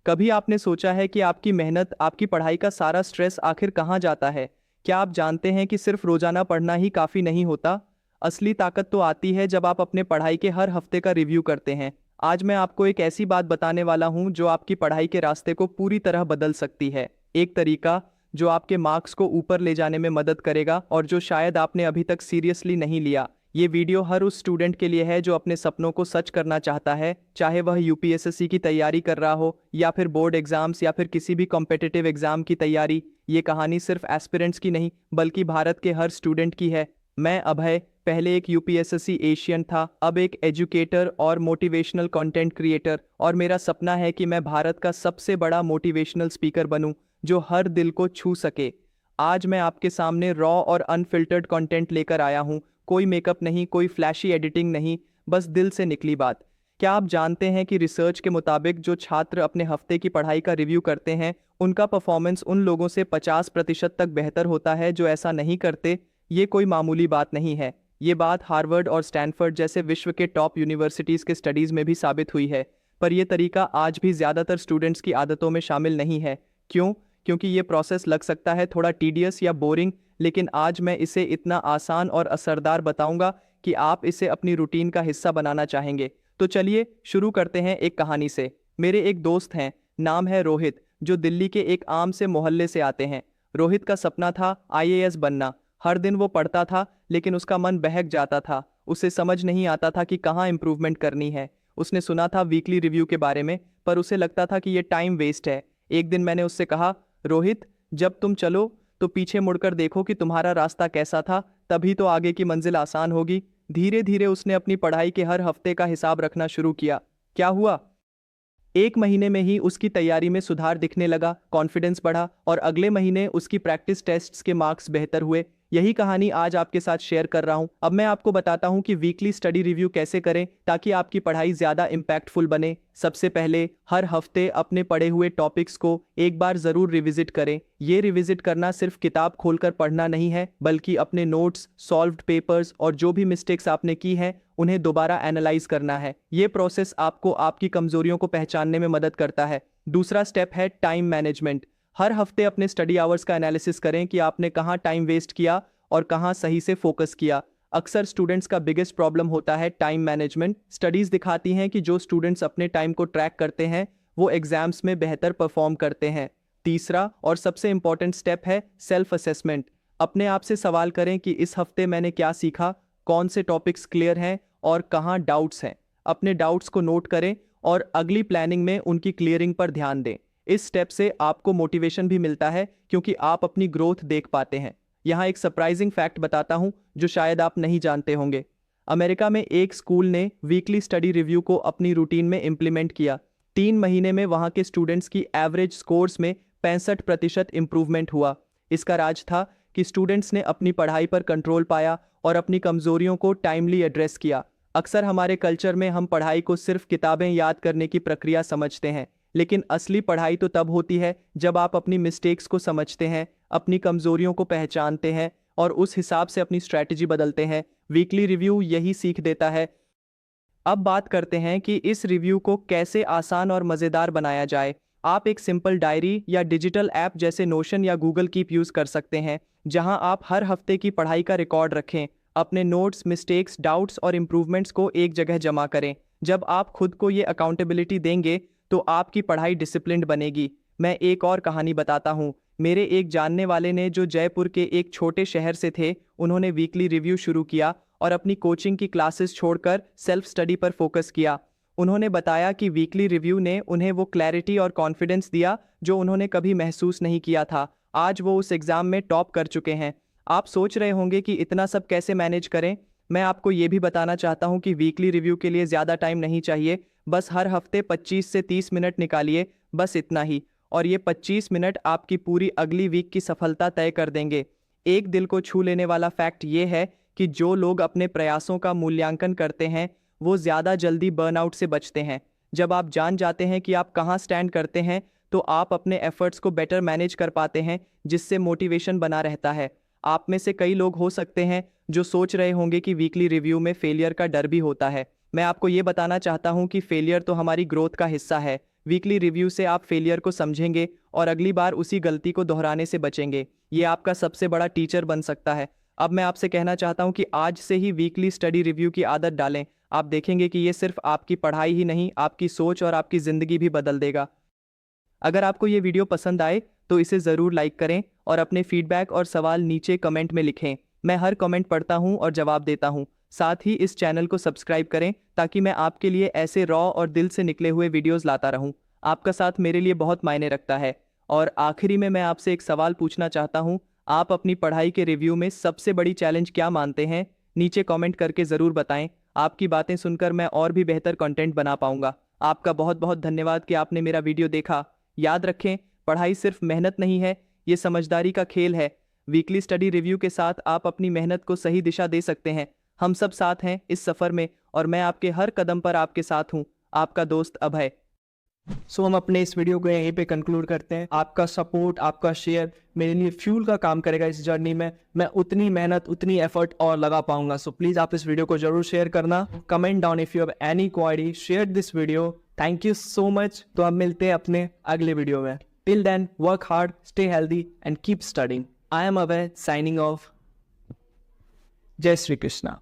कभी आपने सोचा है कि आपकी मेहनत, आपकी पढ़ाई का सारा स्ट्रेस आखिर कहाँ जाता है? क्या आप जानते हैं कि सिर्फ रोजाना पढ़ना ही काफी नहीं होता? असली ताकत तो आती है जब आप अपने पढ़ाई के हर हफ्ते का रिव्यू करते हैं। आज मैं आपको एक ऐसी बात बताने वाला हूं जो आपकी पढ़ाई के रास्ते को पूरी तरह बदल सकती है। एक तरीका जो आपके मार्क्स को ऊपर ले जाने में मदद करेगा और जो शायद आपने अभी तक सीरियसली नहीं लिया। ये वीडियो हर उस स्टूडेंट के लिए है जो अपने सपनों को सच करना चाहता है, चाहे वह यूपीएसएससी की तैयारी कर रहा हो या फिर बोर्ड एग्जाम्स या फिर किसी भी कॉम्पिटिटिव एग्जाम की तैयारी। ये कहानी सिर्फ एस्पिरेंट्स की नहीं बल्कि भारत के हर स्टूडेंट की है। मैं अभय, पहले एक यूपीएसएससी एशियन था, अब एक एजुकेटर और मोटिवेशनल कंटेंट क्रिएटर, और मेरा सपना है कि मैं भारत का सबसे बड़ा मोटिवेशनल स्पीकर बनूं जो हर दिल को छू सके। आज मैं आपके सामने रॉ और अनफिल्टर्ड कंटेंट लेकर आया हूं। कोई मेकअप नहीं, कोई फ्लैशी एडिटिंग नहीं, बस दिल से निकली बात। क्या आप जानते हैं कि रिसर्च के मुताबिक जो छात्र अपने हफ्ते की पढ़ाई का रिव्यू करते हैं उनका परफॉर्मेंस उन लोगों से 50% तक बेहतर होता है जो ऐसा नहीं करते? ये कोई मामूली बात नहीं है। ये बात हार्वर्ड और स्टैनफोर्ड जैसे विश्व के टॉप यूनिवर्सिटीज़ के स्टडीज़ में भी साबित हुई है। पर यह तरीका आज भी ज़्यादातर स्टूडेंट्स की आदतों में शामिल नहीं है। क्यों? क्योंकि ये प्रोसेस लग सकता है थोड़ा टीडियस या बोरिंग, लेकिन आज मैं इसे इतना आसान और असरदार बताऊंगा कि आप इसे अपनी रूटीन का हिस्सा बनाना चाहेंगे। तो चलिए शुरू करते हैं एक कहानी से। मेरे एक दोस्त हैं, नाम है रोहित, जो दिल्ली के एक आम से मोहल्ले से आते हैं। रोहित का सपना था आईएएस बनना। हर दिन वो पढ़ता था लेकिन उसका मन बहक जाता था। उसे समझ नहीं आता था कि कहाँ इंप्रूवमेंट करनी है। उसने सुना था वीकली रिव्यू के बारे में, पर उसे लगता था कि ये टाइम वेस्ट है। एक दिन मैंने उससे कहा, रोहित, जब तुम चलो तो पीछे मुड़कर देखो कि तुम्हारा रास्ता कैसा था, तभी तो आगे की मंजिल आसान होगी। धीरे धीरे उसने अपनी पढ़ाई के हर हफ्ते का हिसाब रखना शुरू किया। क्या हुआ? एक महीने में ही उसकी तैयारी में सुधार दिखने लगा, कॉन्फिडेंस बढ़ा और अगले महीने उसकी प्रैक्टिस टेस्ट्स के मार्क्स बेहतर हुए। यही कहानी आज आपके साथ शेयर कर रहा हूं। अब मैं आपको बताता हूं कि वीकली स्टडी रिव्यू कैसे करें ताकि आपकी पढ़ाई ज्यादा इम्पैक्टफुल बने। सबसे पहले हर हफ्ते अपने पढ़े हुए टॉपिक्स को एक बार जरूर रिविजिट करें। ये रिविजिट करना सिर्फ किताब खोलकर पढ़ना नहीं है, बल्कि अपने नोट्स, सॉल्व्ड पेपर्स और जो भी मिस्टेक्स आपने की हैं उन्हें दोबारा एनालाइज करना है। ये प्रोसेस आपको आपकी कमजोरियों को पहचानने में मदद करता है। दूसरा स्टेप है टाइम मैनेजमेंट। हर हफ्ते अपने स्टडी आवर्स का एनालिसिस करें कि आपने कहाँ टाइम वेस्ट किया और कहाँ सही से फोकस किया। अक्सर स्टूडेंट्स का बिगेस्ट प्रॉब्लम होता है टाइम मैनेजमेंट। स्टडीज दिखाती हैं कि जो स्टूडेंट्स अपने टाइम को ट्रैक करते हैं वो एग्जाम्स में बेहतर परफॉर्म करते हैं। तीसरा और सबसे इंपॉर्टेंट स्टेप है सेल्फ असेसमेंट। अपने आप से सवाल करें कि इस हफ्ते मैंने क्या सीखा, कौन से टॉपिक्स क्लियर हैं और कहाँ डाउट्स हैं। अपने डाउट्स को नोट करें और अगली प्लानिंग में उनकी क्लियरिंग पर ध्यान दें। इस स्टेप से आपको मोटिवेशन भी मिलता है क्योंकि आप अपनी ग्रोथ देख पाते हैं। यहाँ एक सरप्राइजिंग फैक्ट बताता हूँ जो शायद आप नहीं जानते होंगे। अमेरिका में एक स्कूल ने वीकली स्टडी रिव्यू को अपनी रूटीन में इम्प्लीमेंट किया। 3 महीने में वहाँ के स्टूडेंट्स की एवरेज स्कोर्स में 65% इंप्रूवमेंट हुआ। इसका राज था कि स्टूडेंट्स ने अपनी पढ़ाई पर कंट्रोल पाया और अपनी कमजोरियों को टाइमली एड्रेस किया। अक्सर हमारे कल्चर में हम पढ़ाई को सिर्फ किताबें याद करने की प्रक्रिया समझते हैं, लेकिन असली पढ़ाई तो तब होती है जब आप अपनी मिस्टेक्स को समझते हैं, अपनी कमजोरियों को पहचानते हैं और उस हिसाब से अपनी स्ट्रैटेजी बदलते हैं। वीकली रिव्यू यही सीख देता है। अब बात करते हैं कि इस रिव्यू को कैसे आसान और मज़ेदार बनाया जाए। आप एक सिंपल डायरी या डिजिटल ऐप जैसे नोशन या गूगल कीप यूज़ कर सकते हैं, जहां आप हर हफ्ते की पढ़ाई का रिकॉर्ड रखें। अपने नोट्स, मिस्टेक्स, डाउट्स और इम्प्रूवमेंट्स को एक जगह जमा करें। जब आप खुद को ये अकाउंटेबिलिटी देंगे तो आपकी पढ़ाई डिसिप्लिन्ड बनेगी। मैं एक और कहानी बताता हूँ। मेरे एक जानने वाले ने, जो जयपुर के एक छोटे शहर से थे, उन्होंने वीकली रिव्यू शुरू किया और अपनी कोचिंग की क्लासेस छोड़कर सेल्फ स्टडी पर फोकस किया। उन्होंने बताया कि वीकली रिव्यू ने उन्हें वो क्लैरिटी और कॉन्फिडेंस दिया जो उन्होंने कभी महसूस नहीं किया था। आज वो उस एग्ज़ाम में टॉप कर चुके हैं। आप सोच रहे होंगे कि इतना सब कैसे मैनेज करें। मैं आपको ये भी बताना चाहता हूँ कि वीकली रिव्यू के लिए ज़्यादा टाइम नहीं चाहिए। बस हर हफ्ते 25 से 30 मिनट निकालिए, बस इतना ही। और ये 25 मिनट आपकी पूरी अगली वीक की सफलता तय कर देंगे। एक दिल को छू लेने वाला फैक्ट ये है कि जो लोग अपने प्रयासों का मूल्यांकन करते हैं वो ज़्यादा जल्दी बर्नआउट से बचते हैं। जब आप जान जाते हैं कि आप कहाँ स्टैंड करते हैं तो आप अपने एफर्ट्स को बेटर मैनेज कर पाते हैं, जिससे मोटिवेशन बना रहता है। आप में से कई लोग हो सकते हैं जो सोच रहे होंगे कि वीकली रिव्यू में फेलियर का डर भी होता है। मैं आपको ये बताना चाहता हूँ कि फेलियर तो हमारी ग्रोथ का हिस्सा है। वीकली रिव्यू से आप फेलियर को समझेंगे और अगली बार उसी गलती को दोहराने से बचेंगे। ये आपका सबसे बड़ा टीचर बन सकता है। अब मैं आपसे कहना चाहता हूँ कि आज से ही वीकली स्टडी रिव्यू की आदत डालें। आप देखेंगे कि ये सिर्फ आपकी पढ़ाई ही नहीं, आपकी सोच और आपकी ज़िंदगी भी बदल देगा। अगर आपको ये वीडियो पसंद आए तो इसे ज़रूर लाइक करें और अपने फीडबैक और सवाल नीचे कमेंट में लिखें। मैं हर कमेंट पढ़ता हूँ और जवाब देता हूँ। साथ ही इस चैनल को सब्सक्राइब करें ताकि मैं आपके लिए ऐसे रॉ और दिल से निकले हुए वीडियोस लाता रहूं। आपका साथ मेरे लिए बहुत मायने रखता है। और आखिरी में मैं आपसे एक सवाल पूछना चाहता हूं, आप अपनी पढ़ाई के रिव्यू में सबसे बड़ी चैलेंज क्या मानते हैं? नीचे कमेंट करके ज़रूर बताएं। आपकी बातें सुनकर मैं और भी बेहतर कंटेंट बना पाऊंगा। आपका बहुत बहुत धन्यवाद कि आपने मेरा वीडियो देखा। याद रखें, पढ़ाई सिर्फ मेहनत नहीं है, ये समझदारी का खेल है। वीकली स्टडी रिव्यू के साथ आप अपनी मेहनत को सही दिशा दे सकते हैं। हम सब साथ हैं इस सफ़र में और मैं आपके हर कदम पर आपके साथ हूँ। आपका दोस्त अभय। सो हम अपने इस वीडियो को यहीं पे कंक्लूड करते हैं। आपका सपोर्ट, आपका शेयर मेरे लिए फ्यूल का काम करेगा इस जर्नी में। मैं उतनी मेहनत, उतनी एफर्ट और लगा पाऊंगा। सो प्लीज़ आप इस वीडियो को जरूर शेयर करना। Comment down if you have any query, share this video. Thank you so much. तो अब मिलते हैं अपने अगले वीडियो में। Till then, work hard, stay healthy and keep studying. I am Abhay, signing off. जय श्री कृष्णा।